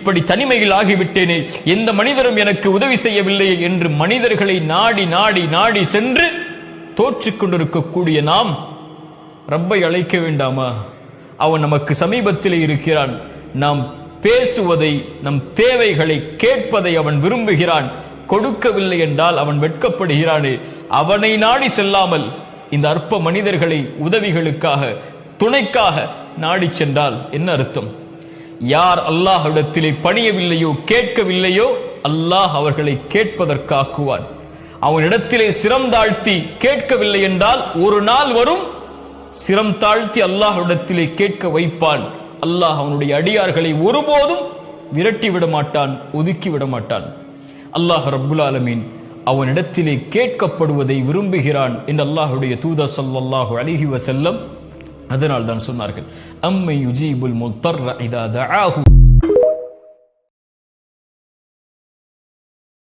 இப்படி தனிமையில் ஆகிவிட்டேனே, எந்த மனிதரும் எனக்கு உதவி செய்யவில்லை என்று மனிதர்களை நாடி நாடி நாடி சென்று தோற்றுக் கொண்டிருக்கக்கூடிய நாம் ரப்பை அழைக்க வேண்டாமா? அவன் நமக்கு சமீபத்தில் இருக்கிறான். நாம் பேசுவதை, நம் தேவைகளை கேட்பதை அவன் விரும்புகிறான். கொடுக்கவில்லை என்றால் அவன் வெட்கப்படுகிறானே, அவனை நாடி செல்லாமல் இந்த அற்ப மனிதர்களை உதவிகளுக்காக, துணைக்காக நாடி சென்றால் என்ன அர்த்தம்? யார் அல்லாஹ்விடத்திலே பணியவில்லையோ, கேட்கவில்லையோ, அல்லாஹ் அவர்களை கேட்பதற்காக்குவான். அவனிடத்திலே சிரம் தாழ்த்தி கேட்கவில்லை என்றால் ஒரு நாள் வரும், சிரம் தாழ்த்தி அல்லாஹ்விடத்திலே கேட்க வைப்பான். அல்லாஹ் அவனுடைய அடியார்களை ஒருபோதும் விரட்டி விட மாட்டான், ஒதுக்கி விட மாட்டான். அல்லாஹ் ரப்புல் ஆலமீன் அவனிடத்திலே கேட்கப்படுவதை விரும்புகிறான் என்று அல்லாஹ்வுடைய தூதர் ஸல்லல்லாஹு அலைஹி வஸல்லம் அதனால் தான் சொன்னார்கள், அம்மை யுஜீபுல் முத்தர்ர இதா தஆஹு.